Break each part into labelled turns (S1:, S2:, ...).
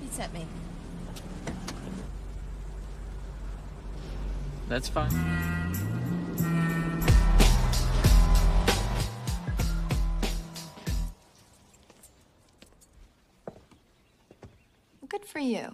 S1: babysit me.
S2: That's fine.
S1: Good for you.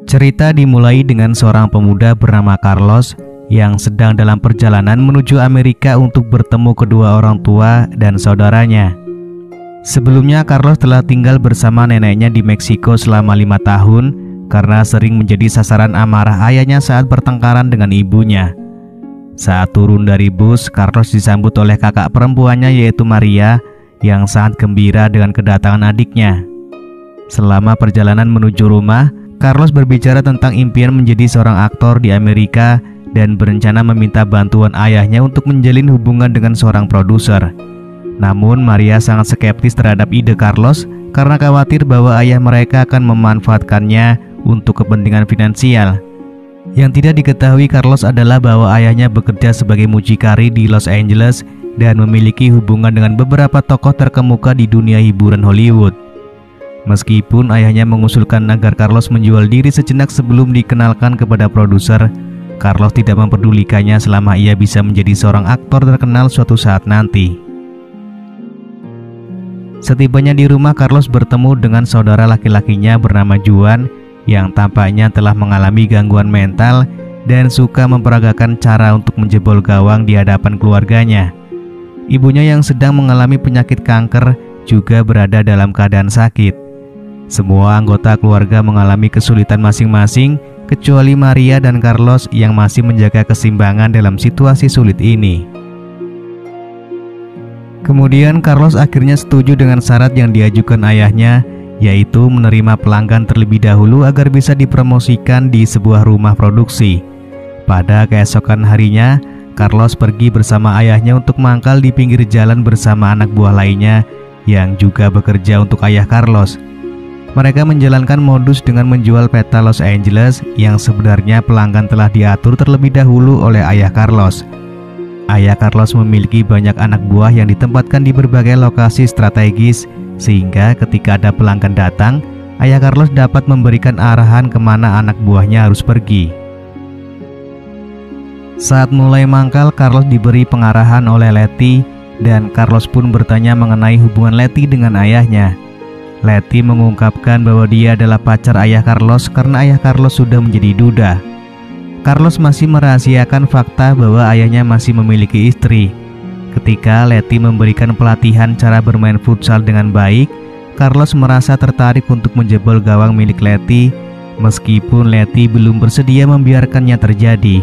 S3: Cerita dimulai dengan seorang pemuda bernama Carlos yang sedang dalam perjalanan menuju Amerika untuk bertemu kedua orang tua dan saudaranya. Sebelumnya Carlos telah tinggal bersama neneknya di Meksiko selama 5 tahun karena sering menjadi sasaran amarah ayahnya saat bertengkaran dengan ibunya. Saat turun dari bus, Carlos disambut oleh kakak perempuannya yaitu Maria yang sangat gembira dengan kedatangan adiknya. Selama perjalanan menuju rumah, Carlos berbicara tentang impian menjadi seorang aktor di Amerika dan berencana meminta bantuan ayahnya untuk menjalin hubungan dengan seorang produser. Namun Maria sangat skeptis terhadap ide Carlos karena khawatir bahwa ayah mereka akan memanfaatkannya untuk kepentingan finansial. Yang tidak diketahui Carlos adalah bahwa ayahnya bekerja sebagai mucikari di Los Angeles dan memiliki hubungan dengan beberapa tokoh terkemuka di dunia hiburan Hollywood. Meskipun ayahnya mengusulkan agar Carlos menjual diri sejenak sebelum dikenalkan kepada produser, Carlos tidak memperdulikannya selama ia bisa menjadi seorang aktor terkenal suatu saat nanti. Setibanya di rumah, Carlos bertemu dengan saudara laki-lakinya bernama Juan yang tampaknya telah mengalami gangguan mental dan suka memperagakan cara untuk menjebol gawang di hadapan keluarganya. Ibunya yang sedang mengalami penyakit kanker juga berada dalam keadaan sakit. Semua anggota keluarga mengalami kesulitan masing-masing, kecuali Maria dan Carlos yang masih menjaga keseimbangan dalam situasi sulit ini. Kemudian Carlos akhirnya setuju dengan syarat yang diajukan ayahnya, yaitu menerima pelanggan terlebih dahulu agar bisa dipromosikan di sebuah rumah produksi. Pada keesokan harinya, Carlos pergi bersama ayahnya untuk mangkal di pinggir jalan bersama anak buah lainnya yang juga bekerja untuk ayah Carlos. Mereka menjalankan modus dengan menjual peta Los Angeles yang sebenarnya pelanggan telah diatur terlebih dahulu oleh ayah Carlos. Ayah Carlos memiliki banyak anak buah yang ditempatkan di berbagai lokasi strategis, sehingga ketika ada pelanggan datang, ayah Carlos dapat memberikan arahan kemana anak buahnya harus pergi. Saat mulai mangkal, Carlos diberi pengarahan oleh Letty, dan Carlos pun bertanya mengenai hubungan Letty dengan ayahnya. Letty mengungkapkan bahwa dia adalah pacar ayah Carlos karena ayah Carlos sudah menjadi duda. Carlos masih merahasiakan fakta bahwa ayahnya masih memiliki istri. Ketika Letty memberikan pelatihan cara bermain futsal dengan baik, Carlos merasa tertarik untuk menjebol gawang milik Letty, meskipun Letty belum bersedia membiarkannya terjadi.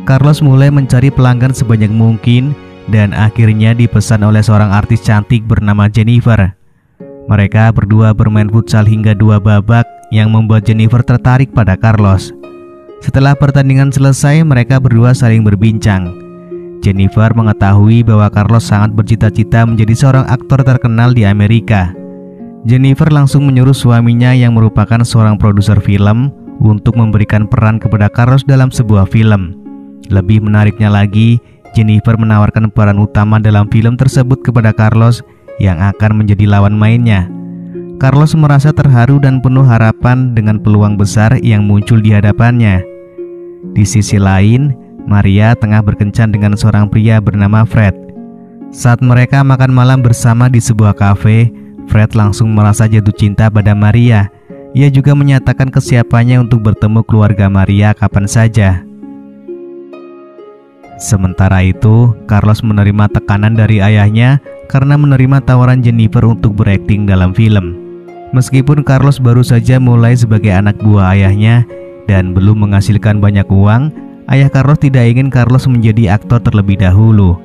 S3: Carlos mulai mencari pelanggan sebanyak mungkin dan akhirnya dipesan oleh seorang artis cantik bernama Jennifer. Mereka berdua bermain futsal hingga 2 babak yang membuat Jennifer tertarik pada Carlos. Setelah pertandingan selesai, mereka berdua saling berbincang. Jennifer mengetahui bahwa Carlos sangat bercita-cita menjadi seorang aktor terkenal di Amerika. Jennifer langsung menyuruh suaminya yang merupakan seorang produser film untuk memberikan peran kepada Carlos dalam sebuah film. Lebih menariknya lagi, Jennifer menawarkan peran utama dalam film tersebut kepada Carlos yang akan menjadi lawan mainnya. Carlos merasa terharu dan penuh harapan dengan peluang besar yang muncul di hadapannya. Di sisi lain, Maria tengah berkencan dengan seorang pria bernama Fred. Saat mereka makan malam bersama di sebuah kafe, Fred langsung merasa jatuh cinta pada Maria. Ia juga menyatakan kesiapannya untuk bertemu keluarga Maria kapan saja. Sementara itu, Carlos menerima tekanan dari ayahnya karena menerima tawaran Jennifer untuk berakting dalam film. Meskipun Carlos baru saja mulai sebagai anak buah ayahnya dan belum menghasilkan banyak uang, ayah Carlos tidak ingin Carlos menjadi aktor terlebih dahulu.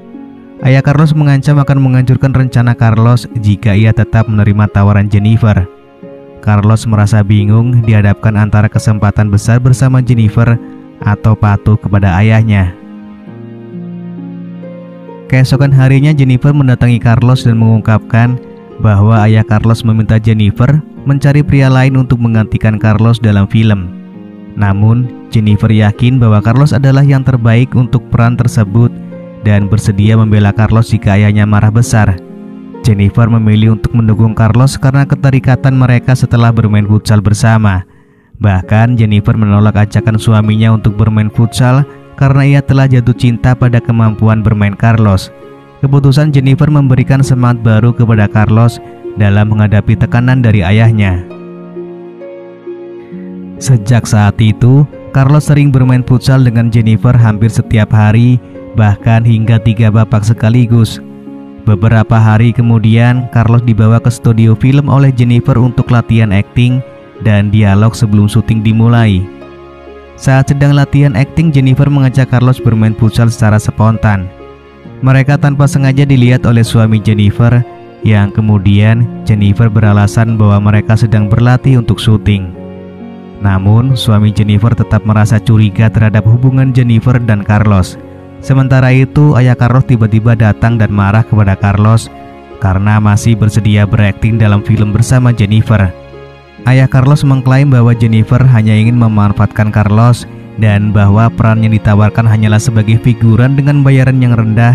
S3: Ayah Carlos mengancam akan menghancurkan rencana Carlos jika ia tetap menerima tawaran Jennifer. Carlos merasa bingung dihadapkan antara kesempatan besar bersama Jennifer atau patuh kepada ayahnya. Keesokan harinya Jennifer mendatangi Carlos dan mengungkapkan bahwa ayah Carlos meminta Jennifer mencari pria lain untuk menggantikan Carlos dalam film. Namun, Jennifer yakin bahwa Carlos adalah yang terbaik untuk peran tersebut dan bersedia membela Carlos jika ayahnya marah besar. Jennifer memilih untuk mendukung Carlos karena keterikatan mereka setelah bermain futsal bersama. Bahkan, Jennifer menolak ajakan suaminya untuk bermain futsal karena ia telah jatuh cinta pada kemampuan bermain Carlos. Keputusan Jennifer memberikan semangat baru kepada Carlos dalam menghadapi tekanan dari ayahnya. Sejak saat itu, Carlos sering bermain futsal dengan Jennifer hampir setiap hari, bahkan hingga 3 babak sekaligus. Beberapa hari kemudian, Carlos dibawa ke studio film oleh Jennifer untuk latihan akting dan dialog sebelum syuting dimulai. Saat sedang latihan akting, Jennifer mengajak Carlos bermain futsal secara spontan. Mereka tanpa sengaja dilihat oleh suami Jennifer, yang kemudian Jennifer beralasan bahwa mereka sedang berlatih untuk syuting. Namun, suami Jennifer tetap merasa curiga terhadap hubungan Jennifer dan Carlos. Sementara itu, ayah Carlos tiba-tiba datang dan marah kepada Carlos karena masih bersedia berakting dalam film bersama Jennifer. Ayah Carlos mengklaim bahwa Jennifer hanya ingin memanfaatkan Carlos dan bahwa peran yang ditawarkan hanyalah sebagai figuran dengan bayaran yang rendah,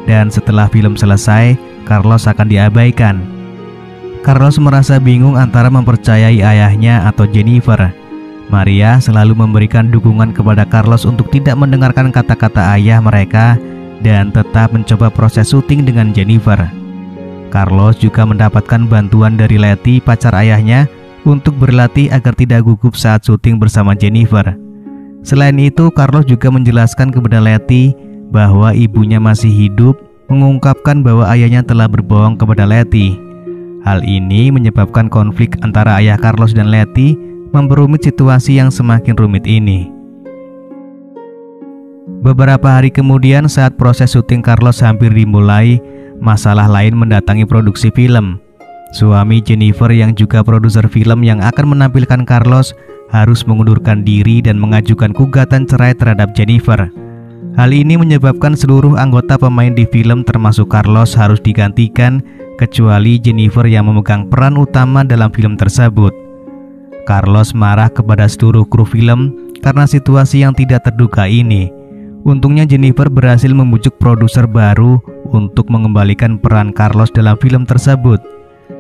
S3: dan setelah film selesai, Carlos akan diabaikan. Carlos merasa bingung antara mempercayai ayahnya atau Jennifer. Maria selalu memberikan dukungan kepada Carlos untuk tidak mendengarkan kata-kata ayah mereka dan tetap mencoba proses syuting dengan Jennifer. Carlos juga mendapatkan bantuan dari Letty, pacar ayahnya, untuk berlatih agar tidak gugup saat syuting bersama Jennifer. Selain itu, Carlos juga menjelaskan kepada Letty bahwa ibunya masih hidup, mengungkapkan bahwa ayahnya telah berbohong kepada Letty. Hal ini menyebabkan konflik antara ayah Carlos dan Letty, memperumit situasi yang semakin rumit ini. Beberapa hari kemudian, saat proses syuting Carlos hampir dimulai, masalah lain mendatangi produksi film. Suami Jennifer yang juga produser film yang akan menampilkan Carlos harus mengundurkan diri dan mengajukan gugatan cerai terhadap Jennifer. Hal ini menyebabkan seluruh anggota pemain di film termasuk Carlos harus digantikan, kecuali Jennifer yang memegang peran utama dalam film tersebut. Carlos marah kepada seluruh kru film karena situasi yang tidak terduga ini. Untungnya Jennifer berhasil membujuk produser baru untuk mengembalikan peran Carlos dalam film tersebut.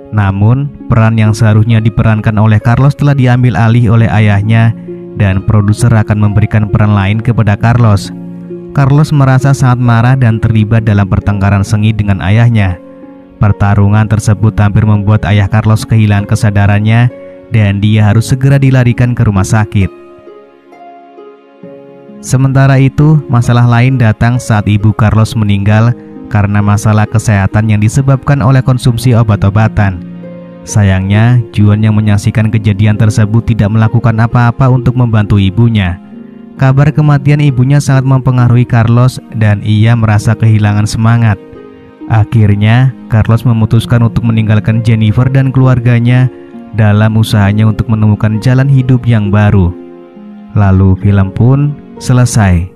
S3: Namun, peran yang seharusnya diperankan oleh Carlos telah diambil alih oleh ayahnya dan produser akan memberikan peran lain kepada Carlos. Carlos merasa sangat marah dan terlibat dalam pertengkaran sengit dengan ayahnya. Pertarungan tersebut hampir membuat ayah Carlos kehilangan kesadarannya dan dia harus segera dilarikan ke rumah sakit. Sementara itu, masalah lain datang saat ibu Carlos meninggal karena masalah kesehatan yang disebabkan oleh konsumsi obat-obatan. Sayangnya, Juan yang menyaksikan kejadian tersebut tidak melakukan apa-apa untuk membantu ibunya. Kabar kematian ibunya sangat mempengaruhi Carlos dan ia merasa kehilangan semangat. Akhirnya, Carlos memutuskan untuk meninggalkan Jennifer dan keluarganya dalam usahanya untuk menemukan jalan hidup yang baru. Lalu film pun selesai.